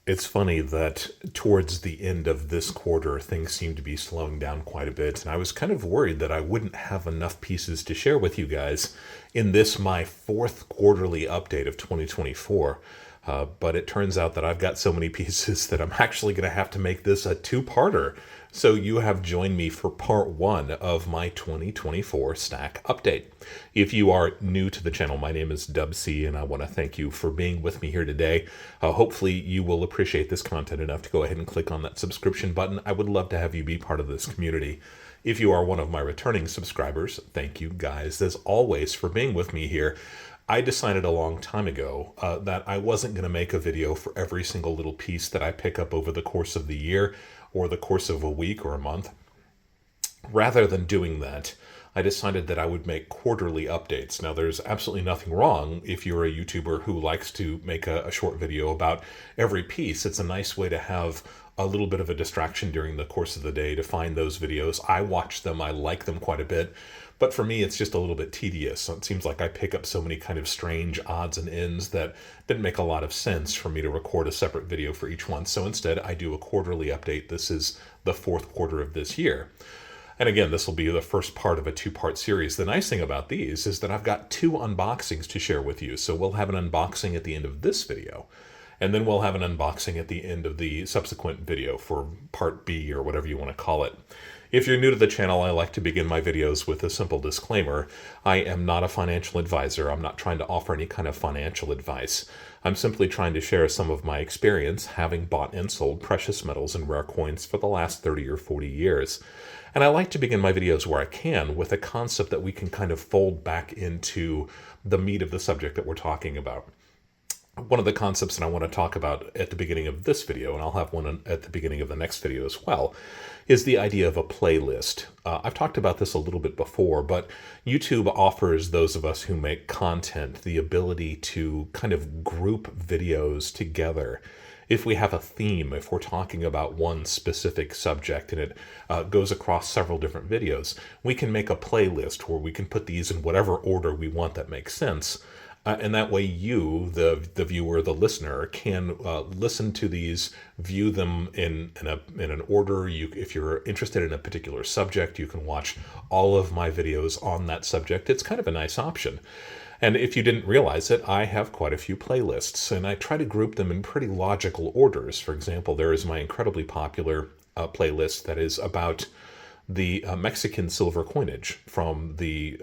It's funny that towards the end of this quarter, things seem to be slowing down quite a bit, and I was kind of worried that I wouldn't have enough pieces to share with you guys in this, my fourth quarterly update of 2024. But it turns out that I've got so many pieces that I'm actually going to have to make this a two-parter. So you have joined me for part one of my 2024 stack update. If you are new to the channel, my name is Dub C, and I want to thank you for being with me here today. Hopefully you will appreciate this content enough to go ahead and click on that subscription button. I would love to have you be part of this community. If you are one of my returning subscribers, thank you guys, as always, for being with me here. I decided a long time ago that I wasn't going to make a video for every single little piece that I pick up over the course of the year or the course of a week or a month. Rather than doing that, I decided that I would make quarterly updates. Now, there's absolutely nothing wrong if you're a YouTuber who likes to make a short video about every piece. It's a nice way to have a little bit of a distraction during the course of the day to find those videos. I watch them, I like them quite a bit, but for me it's just a little bit tedious. It seems like I pick up so many kind of strange odds and ends that didn't make a lot of sense for me to record a separate video for each one. So instead I do a quarterly update. This is the fourth quarter of this year. And again, this will be the first part of a two-part series. The nice thing about these is that I've got two unboxings to share with you. So we'll have an unboxing at the end of this video, and then we'll have an unboxing at the end of the subsequent video for part B or whatever you want to call it. If you're new to the channel, I like to begin my videos with a simple disclaimer. I am not a financial advisor. I'm not trying to offer any kind of financial advice. I'm simply trying to share some of my experience having bought and sold precious metals and rare coins for the last 30 or 40 years. And I like to begin my videos where I can with a concept that we can kind of fold back into the meat of the subject that we're talking about. One of the concepts that I want to talk about at the beginning of this video, and I'll have one at the beginning of the next video as well, is the idea of a playlist. I've talked about this a little bit before, but YouTube offers those of us who make content the ability to kind of group videos together. If we have a theme, if we're talking about one specific subject and it goes across several different videos, we can make a playlist where we can put these in whatever order we want that makes sense. And that way you, the viewer, the listener, can listen to these, view them in an order. If you're interested in a particular subject, you can watch all of my videos on that subject. It's kind of a nice option. And if you didn't realize it, I have quite a few playlists, and I try to group them in pretty logical orders. For example, there is my incredibly popular playlist that is about the Mexican silver coinage from the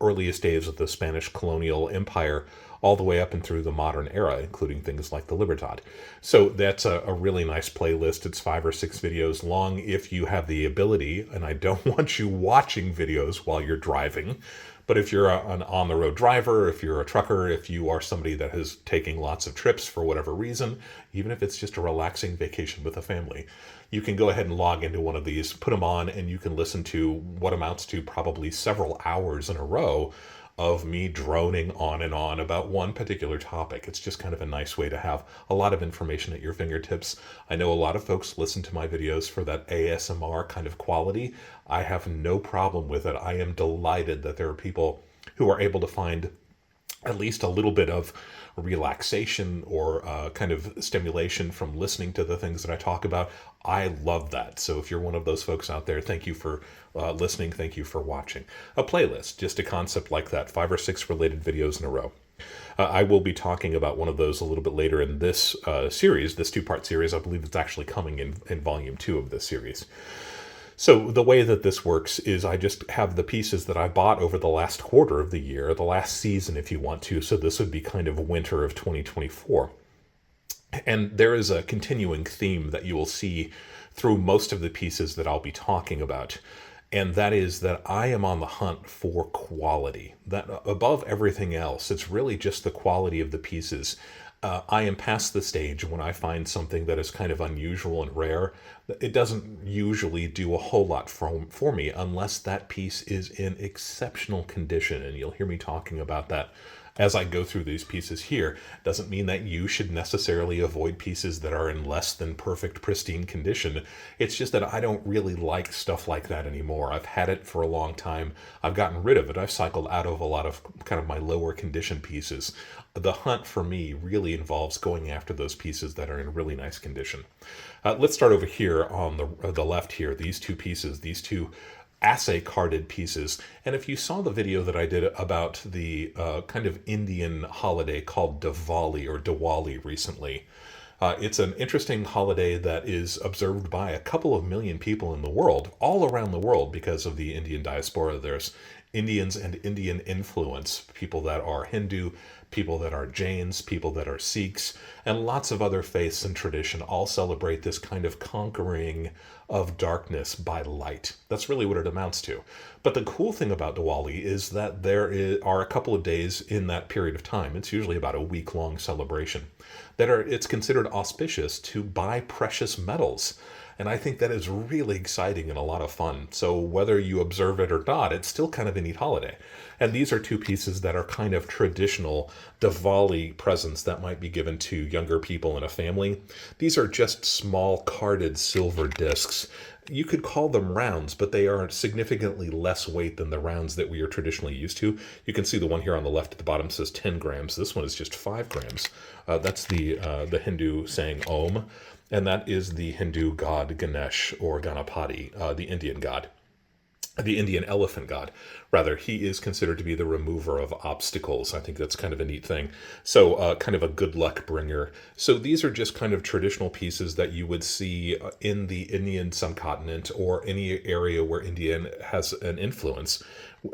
earliest days of the Spanish colonial empire all the way up and through the modern era, including things like the Libertad. So that's a really nice playlist. It's 5 or 6 videos long if you have the ability, and I don't want you watching videos while you're driving, but if you're an on-the-road driver, if you're a trucker, if you are somebody that is taking lots of trips for whatever reason, even if it's just a relaxing vacation with a family, you can go ahead and log into one of these, put them on, and you can listen to what amounts to probably several hours in a row of me droning on and on about one particular topic. It's just kind of a nice way to have a lot of information at your fingertips. I know a lot of folks listen to my videos for that ASMR kind of quality. I have no problem with it. I am delighted that there are people who are able to find at least a little bit of relaxation or kind of stimulation from listening to the things that I talk about. I love that. So if you're one of those folks out there, thank you for listening. Thank you for watching. A playlist, just a concept like that, 5 or 6 related videos in a row. I will be talking about one of those a little bit later in this series, this two-part series. I believe it's actually coming in volume 2 of this series. So the way that this works is I just have the pieces that I bought over the last quarter of the year, the last season if you want to, so this would be kind of winter of 2024. And there is a continuing theme that you will see through most of the pieces that I'll be talking about, and that is that I am on the hunt for quality. That above everything else, it's really just the quality of the pieces. I am past the stage when I find something that is kind of unusual and rare. It doesn't usually do a whole lot for me unless that piece is in exceptional condition, and you'll hear me talking about that as I go through these pieces here. Doesn't mean that you should necessarily avoid pieces that are in less than perfect, pristine condition. It's just that I don't really like stuff like that anymore. I've had it for a long time. I've gotten rid of it. I've cycled out of a lot of kind of my lower condition pieces. The hunt for me really involves going after those pieces that are in really nice condition. Let's start over here on the left here. These two pieces, these two assay carded pieces. And if you saw the video that I did about the kind of Indian holiday called Diwali recently, it's an interesting holiday that is observed by a couple of million people in the world, all around the world, because of the Indian diaspora. There's Indians and Indian influence, people that are Hindu, people that are Jains, people that are Sikhs, and lots of other faiths and tradition all celebrate this kind of conquering of darkness by light. That's really what it amounts to. But the cool thing about Diwali is that are a couple of days in that period of time. It's usually about a week-long celebration. It's considered auspicious to buy precious metals. And I think that is really exciting and a lot of fun. So whether you observe it or not, it's still kind of a neat holiday. And these are two pieces that are kind of traditional Diwali presents that might be given to younger people in a family. These are just small carded silver discs. You could call them rounds, but they are significantly less weight than the rounds that we are traditionally used to. You can see the one here on the left at the bottom says 10 grams. This one is just 5 grams. That's the Hindu saying Om. And that is the Hindu god Ganesh, or Ganapati, the Indian god. The Indian elephant god, rather. He is considered to be the remover of obstacles. I think that's kind of a neat thing. So kind of a good luck bringer. So these are just kind of traditional pieces that you would see in the Indian subcontinent or any area where India has an influence.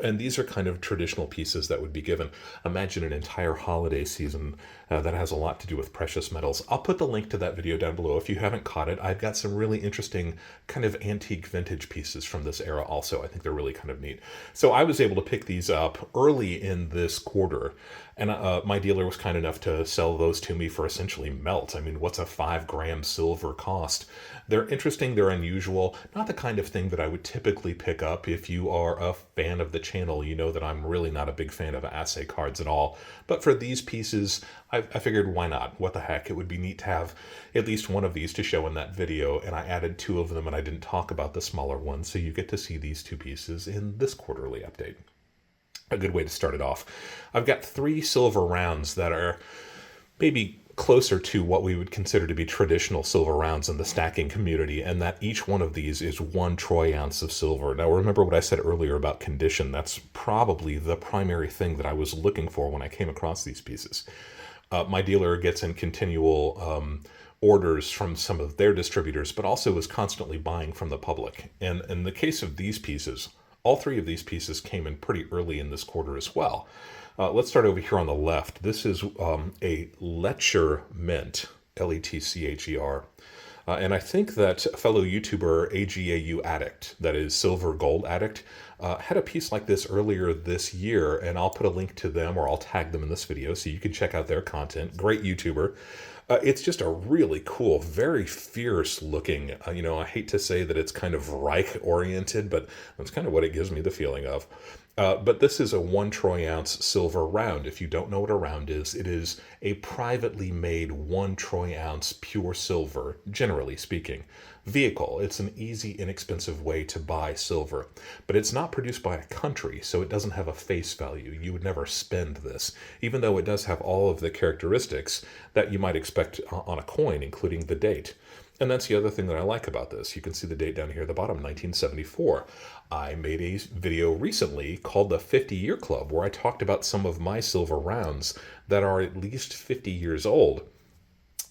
And these are kind of traditional pieces that would be given. Imagine an entire holiday season that has a lot to do with precious metals. I'll put the link to that video down below if you haven't caught it. I've got some really interesting kind of antique vintage pieces from this era also. I think they're really kind of neat. So I was able to pick these up early in this quarter, and my dealer was kind enough to sell those to me for essentially melt. I mean, what's a 5-gram silver cost? They're interesting, they're unusual, not the kind of thing that I would typically pick up. If you are a fan of the channel, you know that I'm really not a big fan of assay cards at all. But for these pieces, I figured, why not? What the heck? It would be neat to have at least one of these to show in that video, and I added 2 of them, and I didn't talk about the smaller ones, so you get to see these 2 pieces in this quarterly update. A good way to start it off. I've got 3 silver rounds that are maybe closer to what we would consider to be traditional silver rounds in the stacking community, and that each one of these is 1 troy ounce of silver. Now, remember what I said earlier about condition. That's probably the primary thing that I was looking for when I came across these pieces. My dealer gets in continual orders from some of their distributors, but also is constantly buying from the public. And in the case of these pieces, all 3 of these pieces came in pretty early in this quarter as well. Let's start over here on the left. This is a Letcher Mint, Letcher. And I think that fellow YouTuber AGAU Addict, that is Silver Gold Addict, had a piece like this earlier this year, and I'll put a link to them, or I'll tag them in this video so you can check out their content. Great YouTuber. It's just a really cool, very fierce looking, I hate to say that it's kind of Reich oriented, but that's kind of what it gives me the feeling of. But this is a 1 troy ounce silver round. If you don't know what a round is, it is a privately made 1 troy ounce pure silver, generally speaking, vehicle. It's an easy, inexpensive way to buy silver, but it's not produced by a country, so it doesn't have a face value. You would never spend this, even though it does have all of the characteristics that you might expect on a coin, including the date. And that's the other thing that I like about this. You can see the date down here at the bottom, 1974. I made a video recently called the 50-Year Club, where I talked about some of my silver rounds that are at least 50 years old.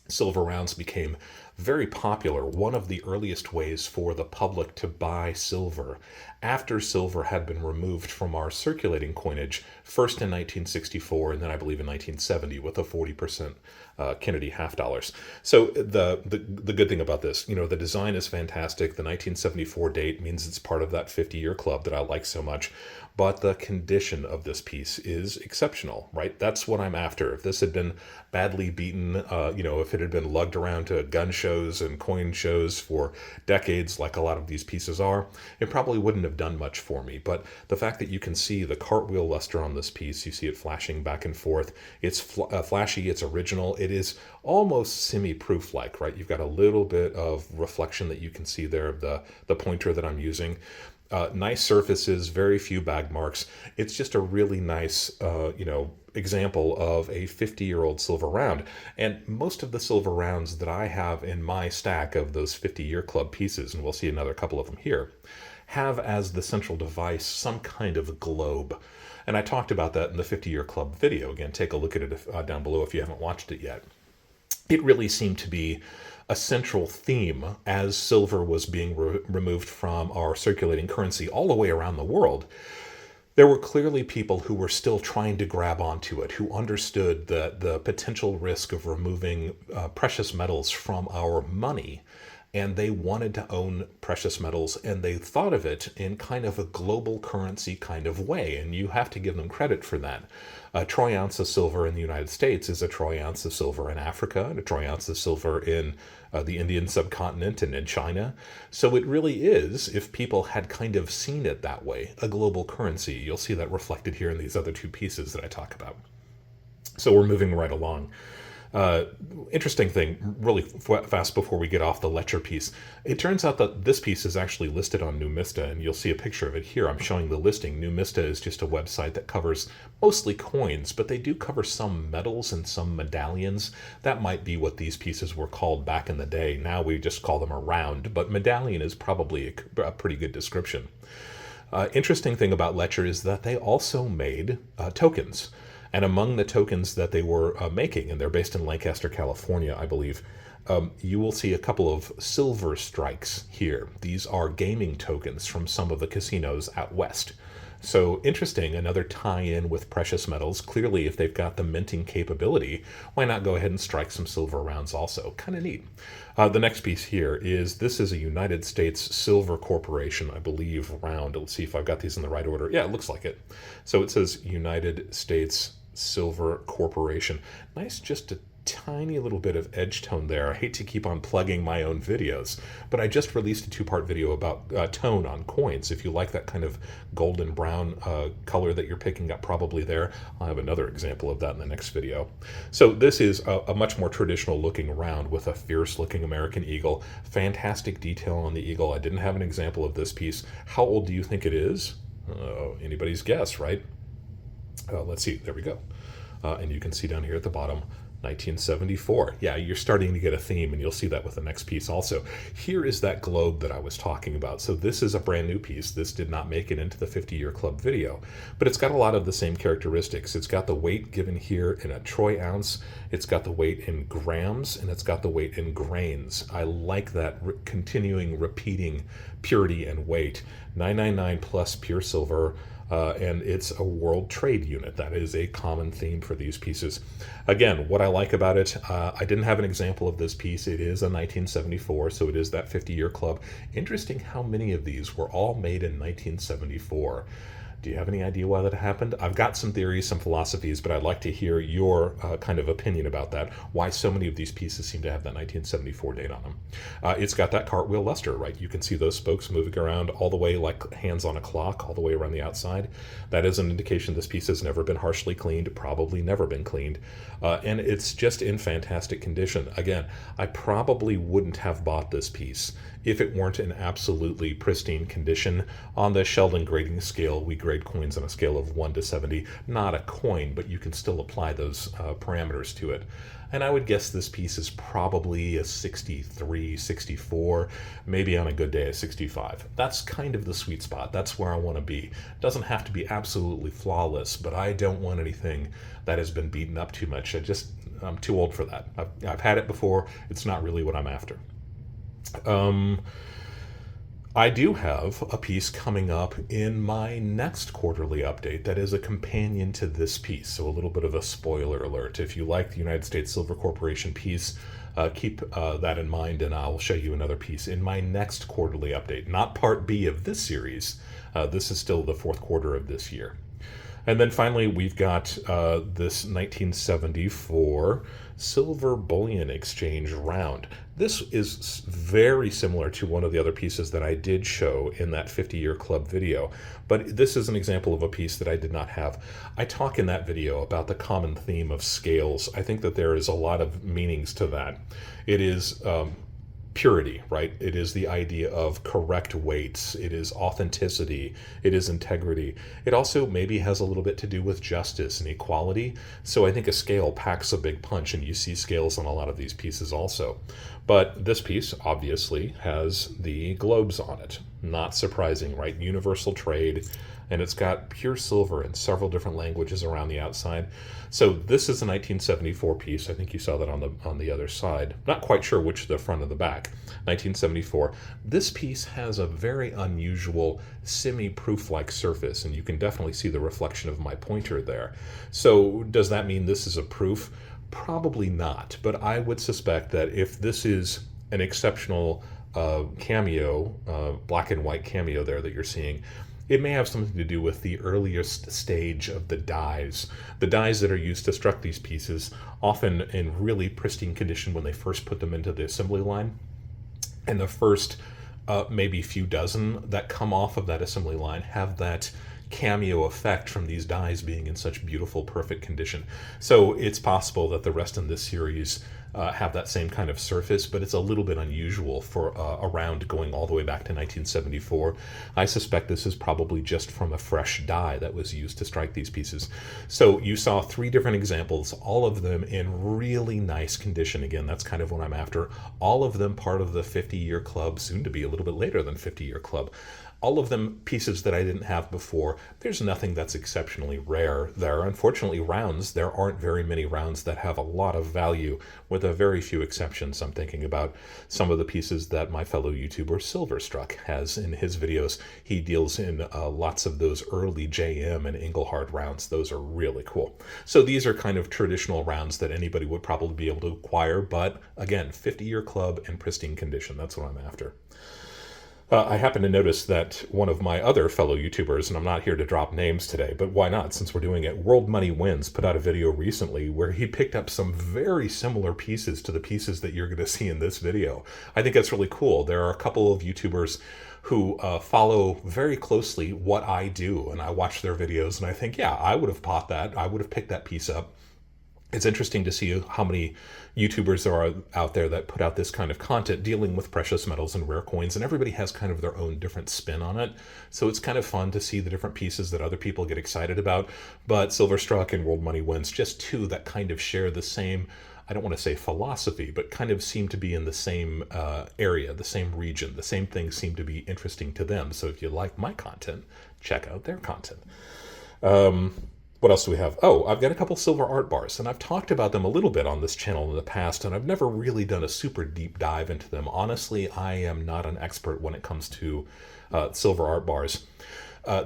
Silver rounds became very popular, one of the earliest ways for the public to buy silver after silver had been removed from our circulating coinage, first in 1964 and then I believe in 1970 with the 40% Kennedy half dollars. So the good thing about this, the design is fantastic. The 1974 date means it's part of that 50-year club that I like so much, but the condition of this piece is exceptional, right? That's what I'm after. If this had been badly beaten, if it had been lugged around to gun shows and coin shows for decades, like a lot of these pieces are, it probably wouldn't have done much for me. But the fact that you can see the cartwheel luster on this piece, you see it flashing back and forth, it's flashy, it's original, it is almost semi-proof like, right? You've got a little bit of reflection that you can see there of the pointer that I'm using. Nice surfaces, very few bag marks. It's just a really nice, example of a 50-year-old silver round. And most of the silver rounds that I have in my stack of those 50-year club pieces, and we'll see another couple of them here, have as the central device some kind of globe. And I talked about that in the 50-year club video. Again, take a look at it down below if you haven't watched it yet. It really seemed to be a central theme as silver was being removed from our circulating currency all the way around the world. There were clearly people who were still trying to grab onto it, who understood the potential risk of removing precious metals from our money. And they wanted to own precious metals, and they thought of it in kind of a global currency kind of way, and you have to give them credit for that. A troy ounce of silver in the United States is a troy ounce of silver in Africa, and a troy ounce of silver in the Indian subcontinent and in China. So it really is, if people had kind of seen it that way, a global currency. You'll see that reflected here in these other two pieces that I talk about. So we're moving right along. Interesting thing, really fast before we get off the lecture piece. It turns out that this piece is actually listed on Numista, and you'll see a picture of it here. I'm showing the listing. Numista is just a website that covers mostly coins, but they do cover some metals and some medallions. That might be what these pieces were called back in the day. Now we just call them a round, but medallion is probably a pretty good description. Interesting thing about Letcher is that they also made tokens. And among the tokens that they were making, and they're based in Lancaster, California, I believe, you will see a couple of silver strikes here. These are gaming tokens from some of the casinos out west. So interesting, another tie-in with precious metals. Clearly, if they've got the minting capability, why not go ahead and strike some silver rounds also? Kind of neat. The next piece here is, this is a United States Silver Corporation, I believe, round. Let's see if I've got these in the right order. Yeah, it looks like it. So it says United States Silver Corporation. Nice, just a tiny little bit of edge tone there. I hate to keep on plugging my own videos, but I just released a 2-part video about tone on coins. If you like that kind of golden brown color that you're picking up probably there, I'll have another example of that in the next video. So this is a much more traditional looking round with a fierce looking American eagle. Fantastic detail on the eagle. I didn't have an example of this piece. How old do you think it is? Anybody's guess, right? Let's see, there we go. And you can see down here at the bottom, 1974. Yeah, you're starting to get a theme, and you'll see that with the next piece also. Here is that globe that I was talking about. So this is a brand new piece. This did not make it into the 50-year club video, but it's got a lot of the same characteristics. It's got the weight given here in a troy ounce. It's got the weight in grams, and it's got the weight in grains. I like that continuing, repeating purity and weight. 999 plus pure silver. And it's a world trade unit. That is a common theme for these pieces. Again, what I like about it, I didn't have an example of this piece. It is a 1974, so it is that 50-year club. Interesting how many of these were all made in 1974. Do you have any idea why that happened? I've got some theories, some philosophies, but I'd like to hear your kind of opinion about that, why so many of these pieces seem to have that 1974 date on them. It's got that cartwheel luster, right? You can see those spokes moving around all the way like hands on a clock, all the way around the outside. That is an indication this piece has never been harshly cleaned, probably never been cleaned, and it's just in fantastic condition. Again, I probably wouldn't have bought this piece if it weren't in absolutely pristine condition. On the Sheldon grading scale, we grade coins on a scale of 1 to 70. Not a coin, but you can still apply those parameters to it. And I would guess this piece is probably a 63, 64, maybe on a good day a 65. That's kind of the sweet spot. That's where I want to be. It doesn't have to be absolutely flawless, but I don't want anything that has been beaten up too much. I'm too old for that. I've had it before. It's not really what I'm after. I do have a piece coming up in my next quarterly update that is a companion to this piece, so a little bit of a spoiler alert. If you like the United States Silver Corporation piece, keep that in mind, and I'll show you another piece in my next quarterly update. Not part B of this series. This is still the fourth quarter of this year. And then finally, we've got this 1974 silver bullion exchange round. This is very similar to one of the other pieces that I did show in that 50-year club video, but this is an example of a piece that I did not have. I talk in that video about the common theme of scales. I think that there is a lot of meanings to that. It is purity, right? It is the idea of correct weights. It is authenticity. It is integrity. It also maybe has a little bit to do with justice and equality. So I think a scale packs a big punch, and you see scales on a lot of these pieces also. But this piece obviously has the globes on it. Not surprising, right? Universal trade. And it's got pure silver in several different languages around the outside. So this is a 1974 piece. I think you saw that on the other side. Not quite sure which, the front or the back. 1974. This piece has a very unusual semi-proof-like surface, and you can definitely see the reflection of my pointer there. So does that mean this is a proof? Probably not, but I would suspect that if this is an exceptional cameo, black and white cameo there that you're seeing, it may have something to do with the earliest stage of the dies. The dies that are used to struck these pieces, often in really pristine condition when they first put them into the assembly line. And the first maybe few dozen that come off of that assembly line have that cameo effect from these dies being in such beautiful, perfect condition. So it's possible that the rest in this series have that same kind of surface, but it's a little bit unusual for a round going all the way back to 1974. I suspect this is probably just from a fresh die that was used to strike these pieces. So you saw 3 different examples, all of them in really nice condition. Again, that's kind of what I'm after. All of them part of the 50-year club, soon to be a little bit later than 50-year club. All of them pieces that I didn't have before. There's nothing that's exceptionally rare there. Unfortunately, rounds, there aren't very many rounds that have a lot of value, with a very few exceptions. I'm thinking about some of the pieces that my fellow YouTuber Silverstruck has in his videos. He deals in lots of those early JM and Engelhard rounds. Those are really cool. So these are kind of traditional rounds that anybody would probably be able to acquire, but again, 50-year club and pristine condition. That's what I'm after. I happen to notice that one of my other fellow YouTubers, and I'm not here to drop names today, but why not, since we're doing it, World Money Wins put out a video recently where he picked up some very similar pieces to the pieces that you're going to see in this video. I think that's really cool. There are a couple of YouTubers who follow very closely what I do, and I watch their videos, and I think, yeah, I would have bought that. I would have picked that piece up. It's interesting to see how many YouTubers there are out there that put out this kind of content dealing with precious metals and rare coins, and everybody has kind of their own different spin on it. So it's kind of fun to see the different pieces that other people get excited about. But Silverstruck and World Money Wins, just 2 that kind of share the same, I don't want to say philosophy, but kind of seem to be in the same area, the same region. The same things seem to be interesting to them. So if you like my content, check out their content. What else do we have? Oh, I've got a couple silver art bars, and I've talked about them a little bit on this channel in the past, and I've never really done a super deep dive into them. Honestly, I am not an expert when it comes to silver art bars.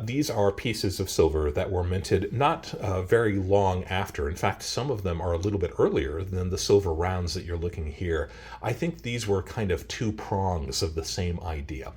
These are pieces of silver that were minted not very long after. In fact, some of them are a little bit earlier than the silver rounds that you're looking here. I think these were kind of 2 prongs of the same idea.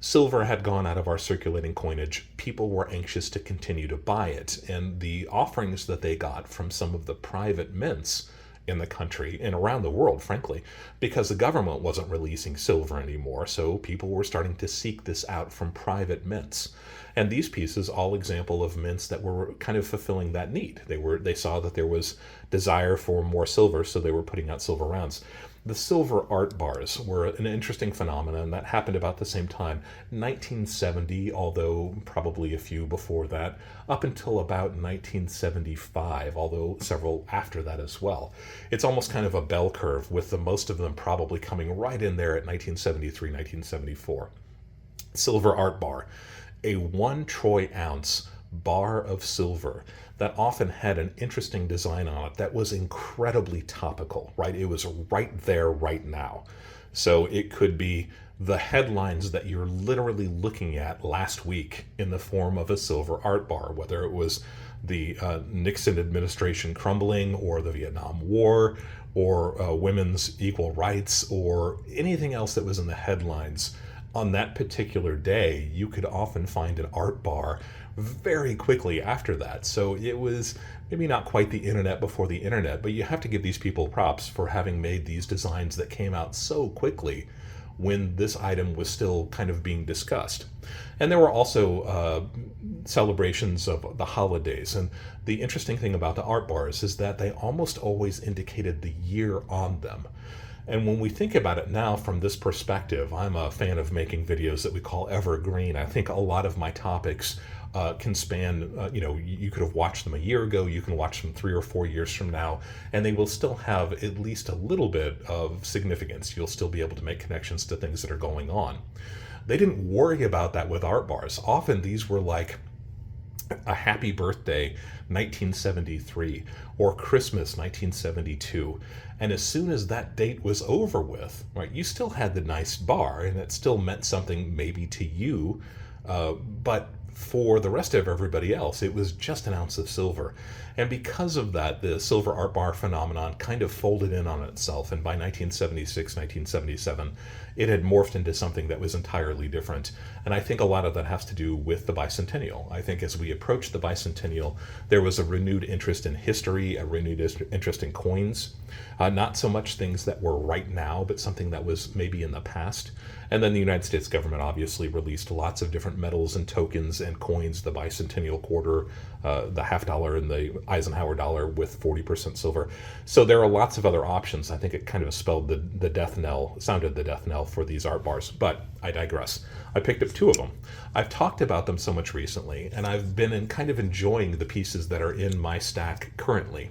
Silver had gone out of our circulating coinage. People were anxious to continue to buy it, and the offerings that they got from some of the private mints in the country and around the world, frankly, because the government wasn't releasing silver anymore, so people were starting to seek this out from private mints. And these pieces, all example of mints that were kind of fulfilling that need. They saw that there was desire for more silver, so they were putting out silver rounds. The silver art bars were an interesting phenomenon that happened about the same time, 1970, although probably a few before that, up until about 1975, although several after that as well. It's almost kind of a bell curve, with the most of them probably coming right in there at 1973, 1974. Silver art bar, a 1 troy ounce bar of silver that often had an interesting design on it that was incredibly topical, right? It was right there, right now. So it could be the headlines that you're literally looking at last week in the form of a silver art bar, whether it was the Nixon administration crumbling, or the Vietnam War, or women's equal rights, or anything else that was in the headlines. on that particular day, you could often find an art bar very quickly after that. So it was maybe not quite the internet before the internet, but you have to give these people props for having made these designs that came out so quickly when this item was still kind of being discussed. And there were also celebrations of the holidays. And the interesting thing about the art bars is that they almost always indicated the year on them. And when we think about it now from this perspective, I'm a fan of making videos that we call evergreen. I think a lot of my topics can span, you could have watched them a year ago, you can watch them 3 or 4 years from now, and they will still have at least a little bit of significance. You'll still be able to make connections to things that are going on. They didn't worry about that with art bars. Often these were like a happy birthday 1973 or Christmas 1972. And as soon as that date was over with, right, you still had the nice bar and it still meant something maybe to you, but for the rest of everybody else, it was just an ounce of silver. And because of that, the silver art bar phenomenon kind of folded in on itself. And by 1976, 1977, it had morphed into something that was entirely different. And I think a lot of that has to do with the bicentennial. I think as we approached the bicentennial, there was a renewed interest in history, a renewed interest in coins. Not so much things that were right now, but something that was maybe in the past. And then the United States government obviously released lots of different metals and tokens and coins, the bicentennial quarter, the half dollar and the Eisenhower dollar with 40% silver. So there are lots of other options. I think it kind of spelled the death knell, sounded the death knell for these art bars, but I digress. I picked up 2 of them. I've talked about them so much recently, and I've been kind of enjoying the pieces that are in my stack currently.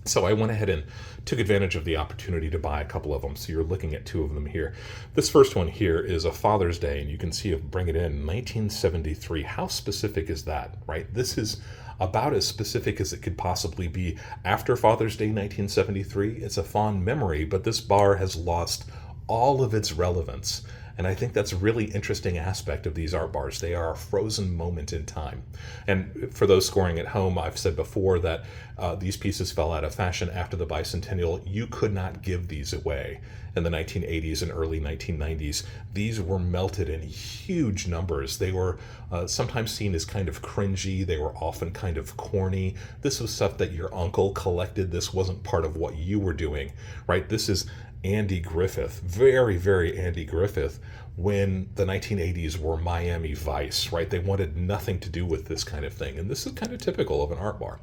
So I went ahead and took advantage of the opportunity to buy a couple of them. So you're looking at 2 of them here. This first one here is a Father's Day, and you can see it bring it in 1973. How specific is that, right? This is about as specific as it could possibly be. After Father's Day 1973, it's a fond memory, but this bar has lost all of its relevance. And I think that's a really interesting aspect of these art bars. They are a frozen moment in time. And for those scoring at home, I've said before that these pieces fell out of fashion after the bicentennial. You could not give these away in the 1980s and early 1990s. These were melted in huge numbers. They were sometimes seen as kind of cringy. They were often kind of corny. This was stuff that your uncle collected. This wasn't part of what you were doing, right? This is Andy Griffith, very, very Andy Griffith, when the 1980s were Miami Vice, right? They wanted nothing to do with this kind of thing. And this is kind of typical of an art bar.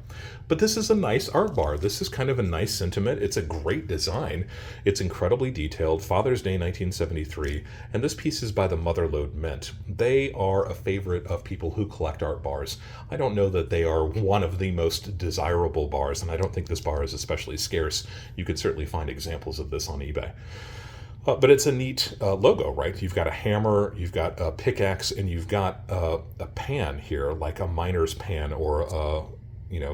But this is a nice art bar. This is kind of a nice sentiment. It's a great design. It's incredibly detailed. Father's Day 1973. And this piece is by the Motherlode Mint. They are a favorite of people who collect art bars. I don't know that they are one of the most desirable bars, and I don't think this bar is especially scarce. You could certainly find examples of this on eBay. But it's a neat logo, right? You've got a hammer, you've got a pickaxe, and you've got a pan here, like a miner's pan, or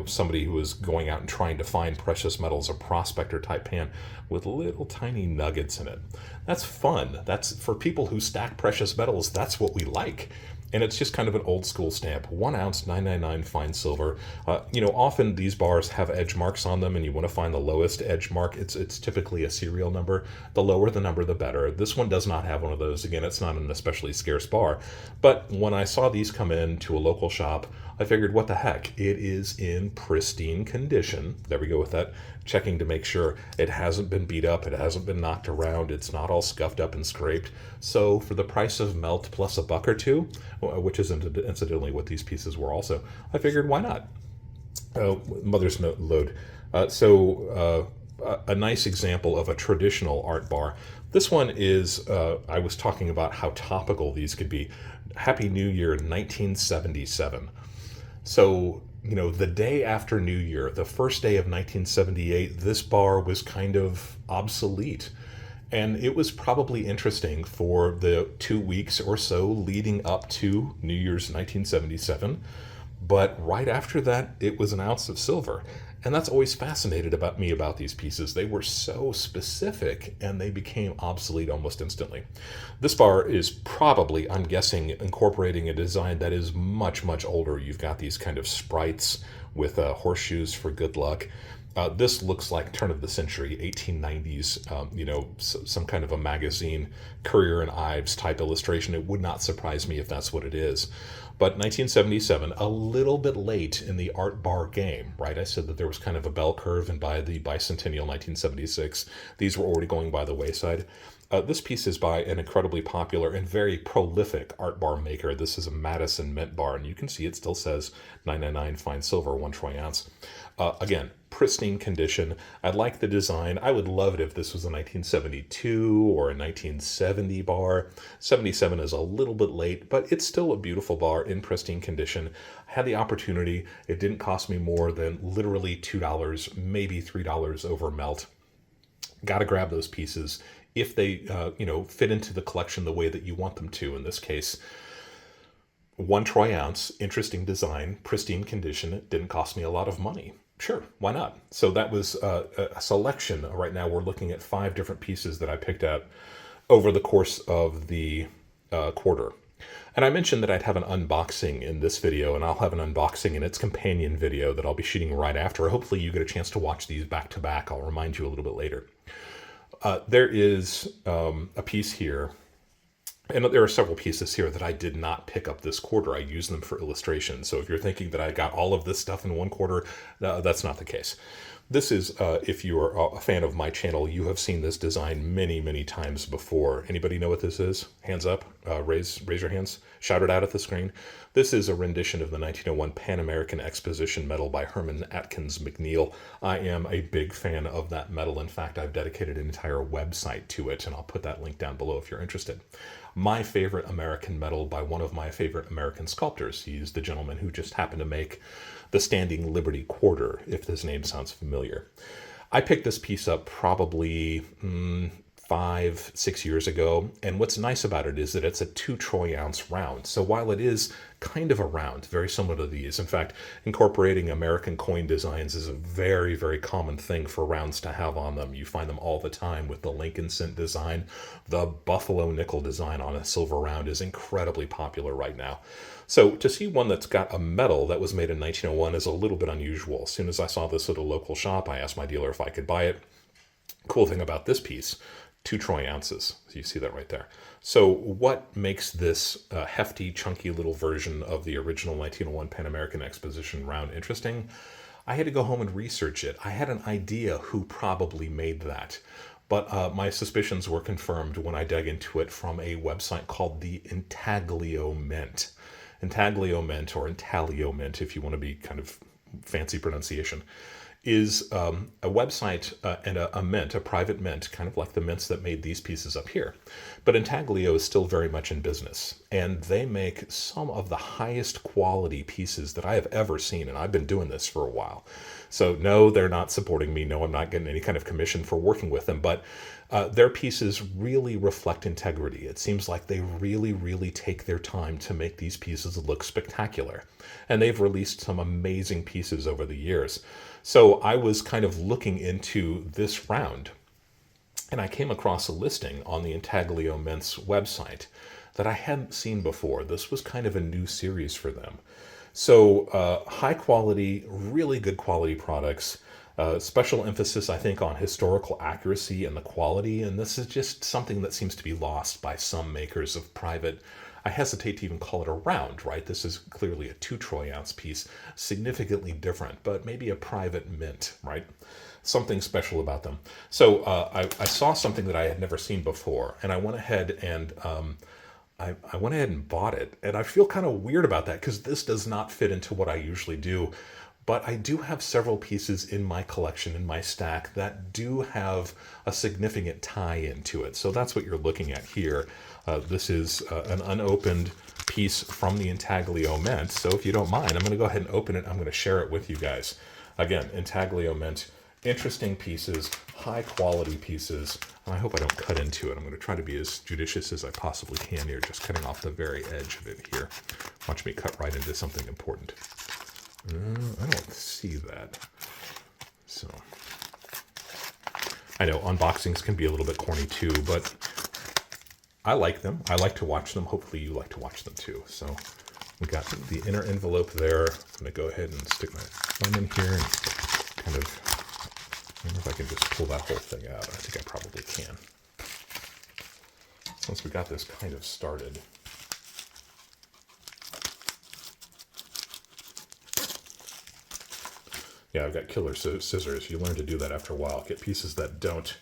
somebody who is going out and trying to find precious metals, a prospector type pan with little tiny nuggets in it. That's fun. That's for people who stack precious metals. That's what we like. And it's just kind of an old school stamp. 1 ounce, 999 fine silver. Often these bars have edge marks on them, and you want to find the lowest edge mark. It's typically a serial number. The lower the number, the better. This one does not have one of those. Again, it's not an especially scarce bar. But when I saw these come in to a local shop, I figured, what the heck? It is in pristine condition. There we go with that. Checking to make sure it hasn't been beat up, it hasn't been knocked around, it's not all scuffed up and scraped. So for the price of melt plus $1 or $2, which is incidentally what these pieces were also, I figured, why not? Mother's Lode. A nice example of a traditional art bar. This one is, I was talking about how topical these could be. Happy New Year 1977. So, the day after New Year, the first day of 1978, this bar was kind of obsolete. And it was probably interesting for the 2 weeks or so leading up to New Year's 1977. But right after that, it was an ounce of silver. And that's always fascinated me about these pieces. They were so specific, and they became obsolete almost instantly. This bar is probably, I'm guessing, incorporating a design that is much, much older. You've got these kind of sprites with horseshoes for good luck. This looks like turn of the century, 1890s, some kind of a magazine, Courier and Ives type illustration. It would not surprise me if that's what it is. But 1977, a little bit late in the art bar game, right? I said that there was kind of a bell curve, and by the bicentennial 1976, these were already going by the wayside. This piece is by an incredibly popular and very prolific art bar maker. This is a Madison mint bar, and you can see it still says 999 fine silver, 1 troy ounce. Again, pristine condition. I like the design. I would love it if this was a 1972 or a 1970 bar. 77 is a little bit late, but it's still a beautiful bar in pristine condition. I had the opportunity. It didn't cost me more than literally $2, maybe $3 over melt. Got to grab those pieces if they, fit into the collection the way that you want them to. In this case, 1 troy ounce, interesting design, pristine condition. It didn't cost me a lot of money. Sure, why not? So that was a selection. Right now we're looking at 5 different pieces that I picked out over the course of the quarter. And I mentioned that I'd have an unboxing in this video, and I'll have an unboxing in its companion video that I'll be shooting right after. Hopefully you get a chance to watch these back to back. I'll remind you a little bit later. There is a piece here, and there are several pieces here that I did not pick up this quarter. I used them for illustration. So if you're thinking that I got all of this stuff in one quarter, that's not the case. This is, if you are a fan of my channel, you have seen this design many, many times before. Anybody know what this is? Hands up, raise your hands, shout it out at the screen. This is a rendition of the 1901 Pan American Exposition medal by Herman Atkins McNeil. I am a big fan of that medal. In fact, I've dedicated an entire website to it, and I'll put that link down below if you're interested. My favorite American medal by one of my favorite American sculptors. He's the gentleman who just happened to make the Standing Liberty Quarter, if this name sounds familiar. I picked this piece up probably 5-6 years ago, and what's nice about it is that it's a 2 troy ounce round. So while it is kind of a round, very similar to these, in fact, incorporating American coin designs is a very, very common thing for rounds to have on them. You find them all the time with the Lincoln cent design. The Buffalo nickel design on a silver round is incredibly popular right now. So to see one that's got a medal that was made in 1901 is a little bit unusual. As soon as I saw this at a local shop, I asked my dealer if I could buy it. Cool thing about this piece, 2 troy ounces. So you see that right there. So what makes this hefty, chunky little version of the original 1901 Pan American Exposition round interesting? I had to go home and research it. I had an idea who probably made that, but my suspicions were confirmed when I dug into it from a website called the Intaglio Mint. Intaglio Mint, or Intaglio Mint, if you want to be kind of fancy pronunciation, is a website and a mint, a private mint, kind of like the mints that made these pieces up here. But Intaglio is still very much in business, and they make some of the highest quality pieces that I have ever seen, and I've been doing this for a while. So no, they're not supporting me. No, I'm not getting any kind of commission for working with them, but their pieces really reflect integrity. It seems like they really, really take their time to make these pieces look spectacular. And they've released some amazing pieces over the years. So I was kind of looking into this round, and I came across a listing on the Intaglio Mint's website that I hadn't seen before. This was kind of a new series for them. So high quality, really good quality products. Special emphasis, I think, on historical accuracy and the quality, and this is just something that seems to be lost by some makers of private. I hesitate to even call it a round, right? This is clearly a 2 troy ounce piece, significantly different, but maybe a private mint, right? Something special about them. So I saw something that I had never seen before, and I went ahead and I went ahead and bought it, and I feel kind of weird about that because this does not fit into what I usually do. But I do have several pieces in my collection, in my stack, that do have a significant tie-in to it. So that's what you're looking at here. This is an unopened piece from the Intaglio Mint. So if you don't mind, I'm going to go ahead and open it. I'm going to share it with you guys. Again, Intaglio Mint, interesting pieces, high-quality pieces. And I hope I don't cut into it. I'm going to try to be as judicious as I possibly can here, just cutting off the very edge of it here. Watch me cut right into something important. I don't see that. So I know unboxings can be a little bit corny too, but I like them. I like to watch them. Hopefully you like to watch them too. So we got the inner envelope there. I'm going to go ahead and stick my thumb in here and kind of wonder if I can just pull that whole thing out. I think I probably can. Once we got this kind of started. Yeah, I've got killer scissors. You learn to do that after a while. Get pieces that don't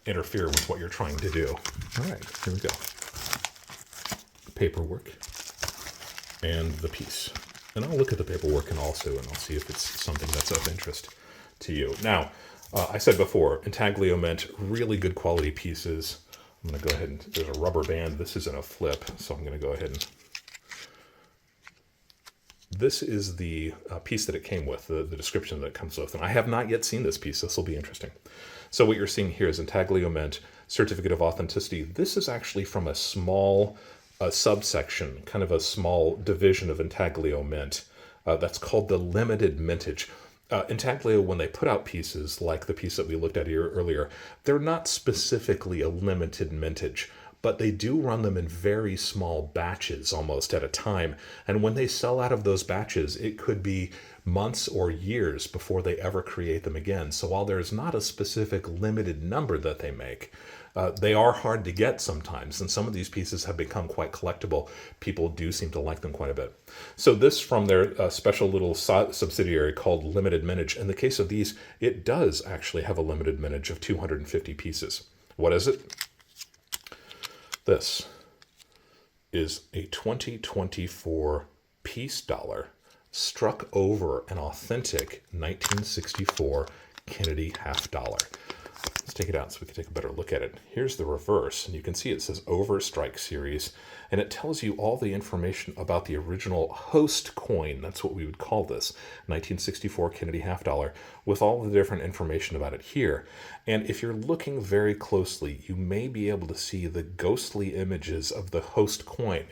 interfere with what you're trying to do. All right, here we go. Paperwork and the piece. And I'll look at the paperwork and I'll see if it's something that's of interest to you. Now, I said before, intaglio meant really good quality pieces. I'm going to go ahead and, there's a rubber band. This isn't a flip, so I'm going to go ahead and, this is the piece that it came with, the description that it comes with. And I have not yet seen this piece. This will be interesting. So what you're seeing here is intaglio meant certificate of authenticity. This is actually from a small subsection, kind of a small division of intaglio mint. That's called the limited mintage. Intaglio, when they put out pieces like the piece that we looked at here earlier, they're not specifically a limited mintage, but they do run them in very small batches almost at a time. And when they sell out of those batches, it could be months or years before they ever create them again. So while there's not a specific limited number that they make, they are hard to get sometimes, and some of these pieces have become quite collectible. People do seem to like them quite a bit. So this from their special little subsidiary called Limited Mintage. In the case of these, it does actually have a limited mintage of 250 pieces. What is it? This is a 2024 piece dollar struck over an authentic 1964 Kennedy half dollar. Let's take it out so we can take a better look at it. Here's the reverse, and you can see it says Over Strike Series, and it tells you all the information about the original host coin. That's what we would call this, 1964 Kennedy half dollar, with all the different information about it here. And if you're looking very closely, you may be able to see the ghostly images of the host coin.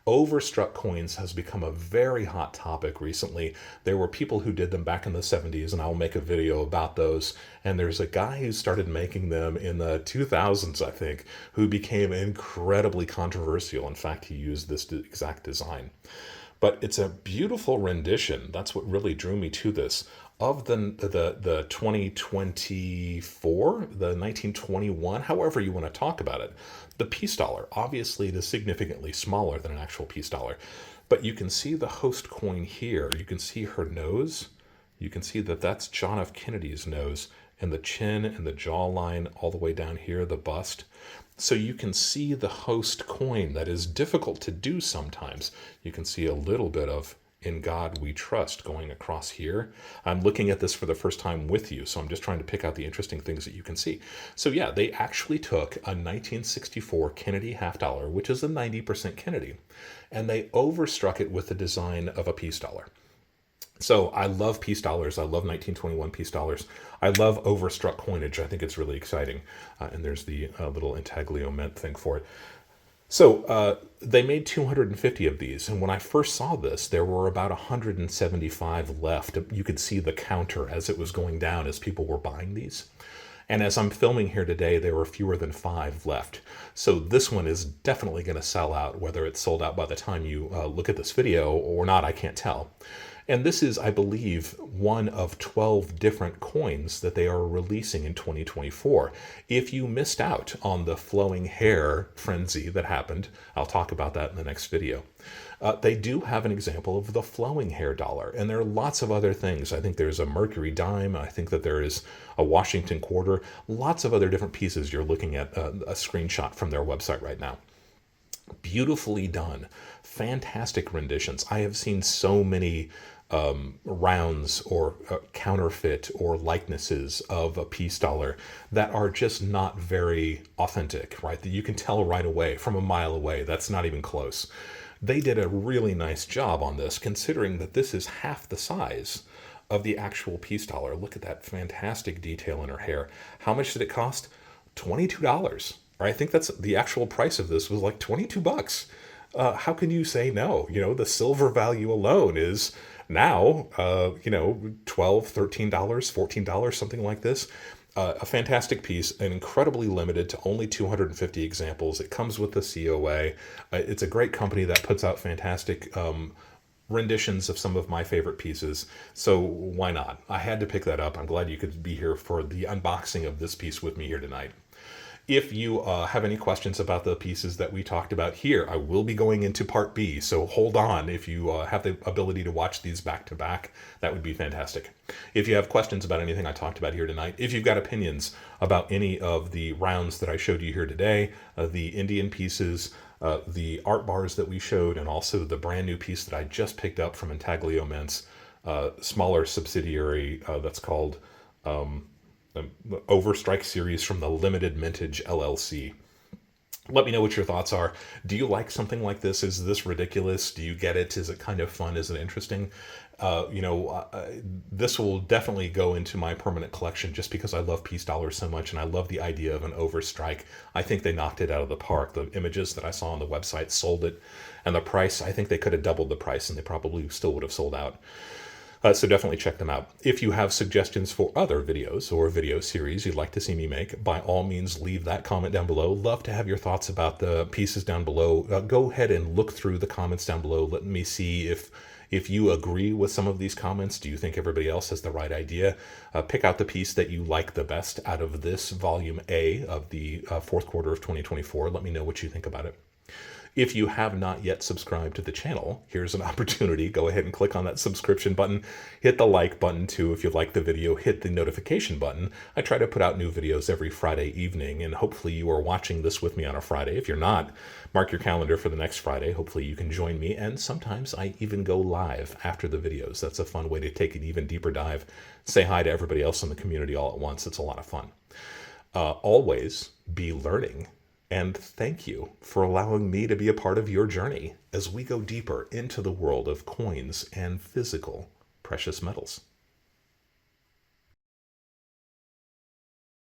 Overstruck coins has become a very hot topic recently. There were people who did them back in the 70s, and I'll make a video about those. And there's a guy who started making them in the 2000s, I think, who became incredibly controversial. In fact, he used this exact design. But it's a beautiful rendition. That's what really drew me to this. Of the 2024, the 1921, however you want to talk about it. The piece dollar, obviously it is significantly smaller than an actual piece dollar, but you can see the host coin here. You can see her nose. You can see that that's John F. Kennedy's nose, and the chin and the jawline all the way down here, the bust. So you can see the host coin. That is difficult to do sometimes. You can see a little bit of In God We Trust going across here. I'm looking at this for the first time with you, so I'm just trying to pick out the interesting things that you can see. So yeah, they actually took a 1964 Kennedy half dollar, which is a 90% Kennedy, and they overstruck it with the design of a piece dollar. So I love piece dollars. I love 1921 piece dollars. I love overstruck coinage. I think it's really exciting. And there's the little intaglio mint thing for it. So they made 250 of these, and when I first saw this, there were about 175 left. You could see the counter as it was going down as people were buying these. And as I'm filming here today, there were fewer than 5 left. So this one is definitely going to sell out, whether it's sold out by the time you look at this video or not, I can't tell. And this is, I believe, one of 12 different coins that they are releasing in 2024. If you missed out on the flowing hair frenzy that happened, I'll talk about that in the next video. They do have an example of the flowing hair dollar, and there are lots of other things. I think there's a Mercury dime. I think that there is a Washington quarter. Lots of other different pieces. You're looking at a screenshot from their website right now. Beautifully done. Fantastic renditions. I have seen so many rounds or counterfeit or likenesses of a piece dollar that are just not very authentic, right? That you can tell right away from a mile away. That's not even close. They did a really nice job on this, considering that this is half the size of the actual piece dollar. Look at that fantastic detail in her hair. How much did it cost? $22. I think that's the actual price of this was like 22 bucks. How can you say no? You know, the silver value alone is now, $12, $13, $14, something like this. A fantastic piece, and incredibly limited to only 250 examples. It comes with the COA. It's a great company that puts out fantastic renditions of some of my favorite pieces, so why not? I had to pick that up. I'm glad you could be here for the unboxing of this piece with me here tonight. If you have any questions about the pieces that we talked about here, I will be going into part B, so hold on. If you have the ability to watch these back to back, that would be fantastic. If you have questions about anything I talked about here tonight, if you've got opinions about any of the rounds that I showed you here today, the Indian pieces, the art bars that we showed, and also the brand new piece that I just picked up from Intaglio Mint's smaller subsidiary that's called Overstrike series from the Limited Mintage LLC. Let me know what your thoughts are. Do you like something like this? Is this ridiculous? Do you get it? Is it kind of fun? Is it interesting? This will definitely go into my permanent collection just because I love piece dollars so much and I love the idea of an overstrike. I think they knocked it out of the park. The images that I saw on the website sold it, and the price, I think they could have doubled the price and they probably still would have sold out. So definitely check them out. If you have suggestions for other videos or video series you'd like to see me make, by all means leave that comment down below. Love to have your thoughts about the pieces down below. Go ahead and look through the comments down below. Let me see if you agree with some of these comments. Do you think everybody else has the right idea? Pick out the piece that you like the best out of this volume A of the fourth quarter of 2024. Let me know what you think about it. If you have not yet subscribed to the channel, here's an opportunity. Go ahead and click on that subscription button. Hit the like button too if you like the video. Hit the notification button. I try to put out new videos every Friday evening, and hopefully you are watching this with me on a Friday. If you're not, mark your calendar for the next Friday. Hopefully you can join me, and sometimes I even go live after the videos. That's a fun way to take an even deeper dive. Say hi to everybody else in the community all at once. It's a lot of fun. Always be learning. And thank you for allowing me to be a part of your journey as we go deeper into the world of coins and physical precious metals.